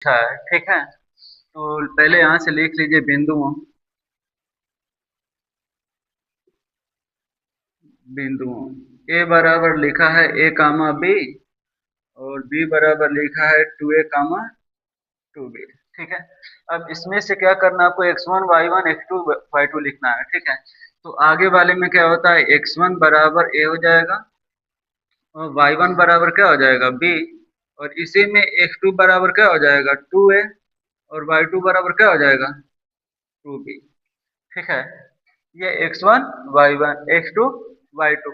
अच्छा है, ठीक है। तो पहले यहाँ से लिख लीजिए बिंदुओं बिंदुओं ए बराबर लिखा है ए कामा बी, और बी बराबर लिखा है 2a, 2b, ठीक है। अब इसमें से क्या करना है आपको, x1 y1 x2 y2 लिखना है, ठीक है। तो आगे वाले में क्या होता है, x1 बराबर a हो जाएगा और y1 बराबर क्या हो जाएगा b, और इसी में x2 बराबर क्या हो जाएगा 2a, और y2 बराबर क्या हो जाएगा 2b, ठीक है। ये x1 y1 x2 y2,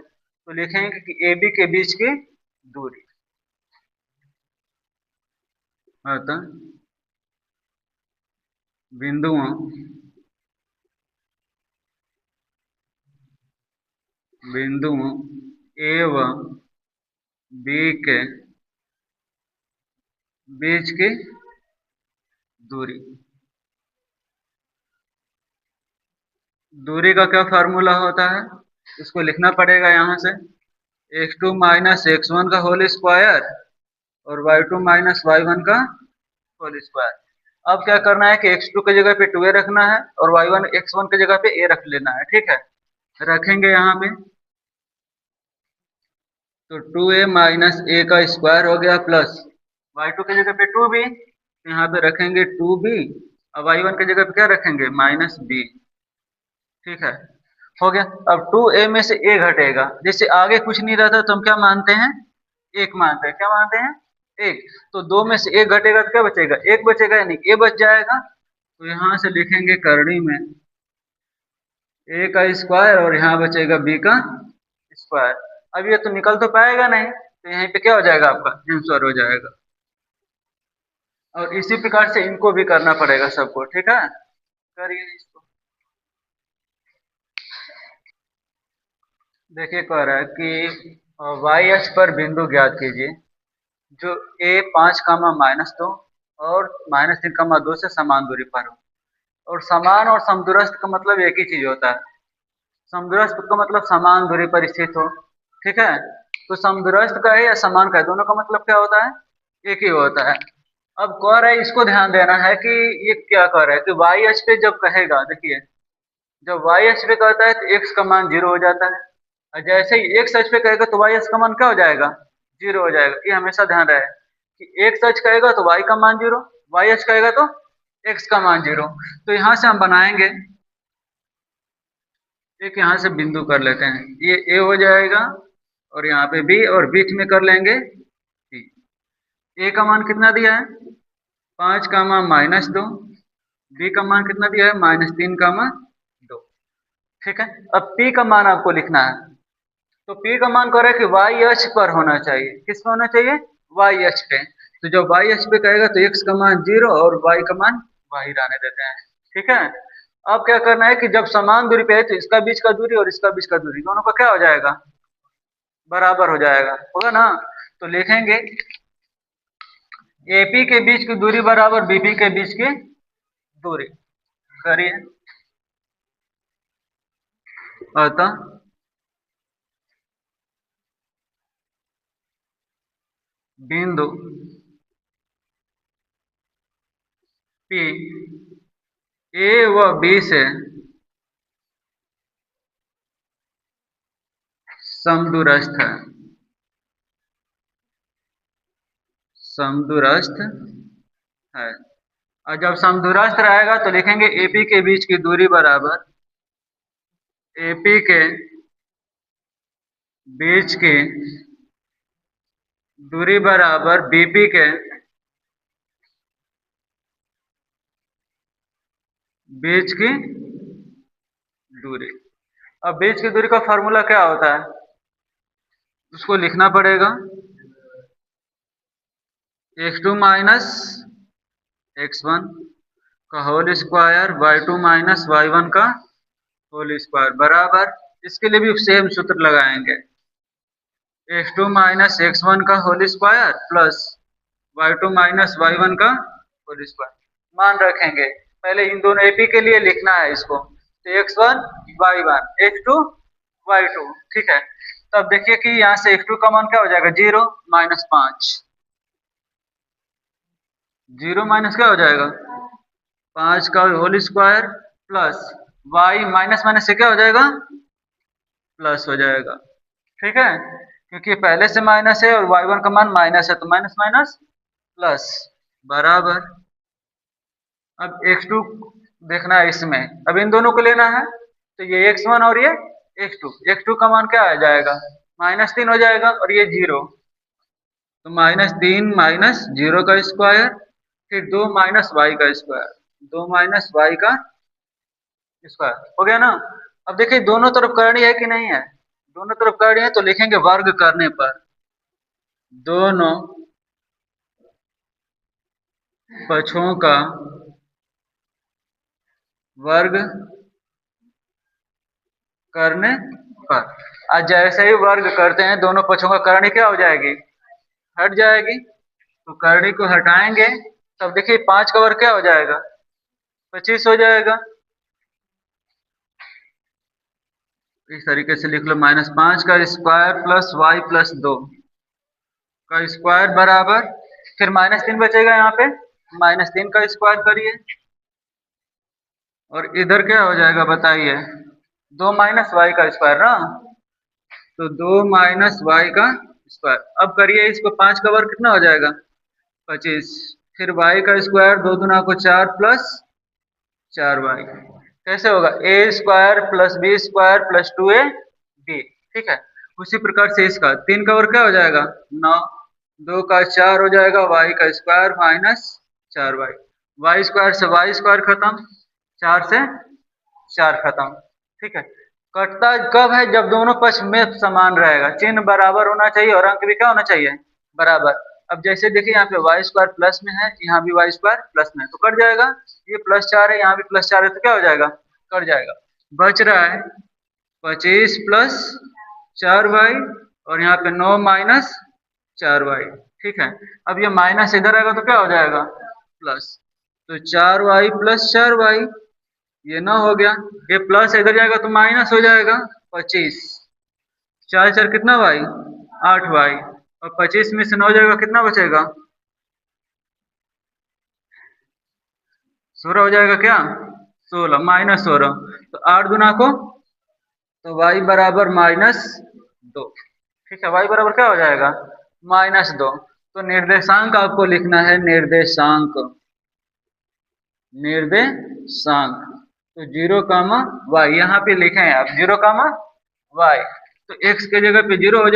तो लिखेंगे कि AB के बीच की दूरी अतः बिंदुओं बिंदुओं ए व बी के बीच की दूरी, दूरी का क्या फार्मूला होता है, इसको लिखना पड़ेगा यहाँ से, x2 माइनस x1 का होल स्क्वायर और y2 माइनस y1 का होल स्क्वायर। अब क्या करना है कि x2 की जगह पे 2a रखना है और y1 x1 की जगह पे a रख लेना है, ठीक है। रखेंगे यहाँ पे तो 2a माइनस a का स्क्वायर हो गया प्लस y2 की जगह पे 2b, यहाँ पे रखेंगे 2b, अब y1 की जगह पे क्या रखेंगे माइनस b, ठीक है। हो गया। अब 2a में से a घटेगा, जैसे आगे कुछ नहीं रहता तो हम क्या मानते हैं, एक मानते हैं, क्या मानते हैं, एक। तो दो में से एक घटेगा तो क्या बचेगा, एक बचेगा, यानी a बच जाएगा। तो यहाँ से लिखेंगे करनी में a का स्क्वायर और यहाँ बचेगा b का स्क्वायर। अब ये तो निकल तो पाएगा नहीं, तो यहीं पे क्या हो जाएगा, आपका आंसर हो जाएगा। और इसी प्रकार से इनको भी करना पड़ेगा सबको, ठीक है। करिए इसको। देखिए कह रहा है कि वाई अक्ष पर बिंदु ज्ञात कीजिए जो a 5, -2 और -3, 2 से समान दूरी पर हो। और समान और समदूरस्थ का मतलब एक ही चीज होता है, समदूरस्थ का मतलब समान दूरी पर स्थित हो, ठीक है। तो समदूरस्थ का है या समान का है, दोनों का मतलब क्या होता है, एक ही होता है। अब कह रहा है, इसको ध्यान देना है कि ये क्या कह रहा है कि वाई अक्ष पे जब कहेगा, देखिए जब वाई अक्ष पे कहता है तो एक्स का मान 0 हो जाता है, और जैसे ही एक्स अक्ष पे कहेगा तो वाई अक्ष का मान क्या हो जाएगा, 0 हो जाएगा। ये हमेशा ध्यान रहे कि एक्स अक्ष कहेगा तो वाई का मान 0, वाई अक्ष कहेगा तो एक्स का मान 0। तो यहाँ से हम बनाएंगे एक, यहाँ से बिंदु कर लेते हैं, ये ए हो जाएगा और यहाँ पे बी, और बीच में कर लेंगे सी। ए का मान कितना दिया है 5, -2, बी का मान कितना दिया है -3, 2, ठीक है। अब पी का मान आपको लिखना है, तो पी का मान कह रहा है कि वाई अक्ष पर होना चाहिए, किस पे होना चाहिए, वाई अक्ष पे। तो जब वाई अक्ष पे कहेगा तो एक्स का मान 0 और वाई का मान वाई रहने देते हैं, ठीक है। अब क्या करना है कि जब समान दूरी पे है तो इसका बीच का दूरी और इसका बीच का दूरी दोनों का क्या हो जाएगा, बराबर हो जाएगा, होगा ना। तो लिखेंगे एपी के बीच की दूरी बराबर बीपी के बीच की दूरी। करिए। अतः बिंदु पी ए व बी से समदूरस्थ है, समदूरस्थ है। और जब समदूरस्थ रहेगा तो लिखेंगे एपी के बीच की दूरी बराबर एपी के बीच की दूरी बराबर बीपी के बीच की दूरी। अब बीच की दूरी का फॉर्मूला क्या होता है, उसको लिखना पड़ेगा x2 माइनस x1 का whole square y2 minus y1 का होल स्क्वायर बराबर, इसके लिए भी सेम सूत्र लगाएंगे, x2 माइनस x1 का whole square plus y2 minus y1 का होल स्क्वायर। मान रखेंगे, पहले इन दोनों एपी के लिए लिखना है इसको, तो x1 y1 x2 y2, ठीक है। तब देखिए कि यहाँ से x2 का मान क्या हो जाएगा 0, -5, जीरो माइनस क्या हो जाएगा, 5 का whole square plus Y minus minus से क्या हो जाएगा, प्लस हो जाएगा। ठीक है, क्योंकि पहले से माइनस है और y1 का मान माइनस है तो माइनस माइनस प्लस बराबर। अब x2 देखना है इसमें, अब इन दोनों को लेना है तो ये x1 और ये x2, x2 का मान क्या आ जाएगा, -3 हो जाएगा और ये 0, तो -3 माइनस 0 का स्क्वायर, फिर 2 माइनस वाई का स्क्वायर, 2 माइनस वाई का स्क्वायर हो गया ना। अब देखिए दोनों तरफ करनी है कि नहीं है, दोनों तरफ करनी है तो लिखेंगे वर्ग करने पर दोनों पक्षों का वर्ग करने पर। आज जैसे ही वर्ग करते हैं दोनों पक्षों का करनी क्या हो जाएगी, हट जाएगी, तो करनी को हटाएंगे तब देखिए 5 का वर्ग क्या हो जाएगा, 25 हो जाएगा। इस तरीके से लिख लो, -5 का स्क्वायर प्लस वाई प्लस 2 का स्क्वायर बराबर, फिर -3 बचेगा यहाँ पे, -3 का स्क्वायर करिए और इधर क्या हो जाएगा बताइए, 2 माइनस वाई का स्क्वायर ना, तो 2 माइनस वाई का स्क्वायर। अब करिए इसको, 5 का वर्ग कितना हो जाएगा, 25, फिर वाई का स्क्वायर 2 दूना को 4 प्लस 4y, कैसे होगा, A square plus B square plus 2ab। ठीक है, उसी प्रकार से इसका 3 का वर्ग क्या हो जाएगा 9, 2 का 4 हो जाएगा, y का square minus 4y, Y square से वाई स्क्वायर खत्म, 4 से 4 खत्म। ठीक है, कटता कब है, जब दोनों पक्ष में समान रहेगा, चिन्ह बराबर होना चाहिए और अंक भी क्या होना चाहिए, बराबर। अब जैसे देखिए यहाँ पे वाई स्क्वायर प्लस में है, यहाँ भी वाई स्क्वायर प्लस में है तो कट जाएगा, ये +4 है यहाँ भी +4 है तो क्या हो जाएगा, कट जाएगा। बच रहा है 25 प्लस 4y और यहाँ पे 9 माइनस 4y। ठीक है, अब ये माइनस इधर आएगा तो क्या हो जाएगा, प्लस, तो 4y प्लस 4y, ये ना हो गया, ये प्लस इधर जाएगा तो माइनस हो जाएगा 25, 4 4 कितना y, 8y, और 25 में से 9 जाएगा कितना बचेगा, 16 हो जाएगा क्या, 16 -16, तो 8 गुना को, तो y बराबर -2। ठीक है, y बराबर क्या हो जाएगा, -2। तो निर्देशांक आपको लिखना है, निर्देशांक, निर्देशांक, तो 0 कामा y यहाँ पे लिखे हैं आप, 0 कामा y, तो x के जगह पे 0 हो जाएगा।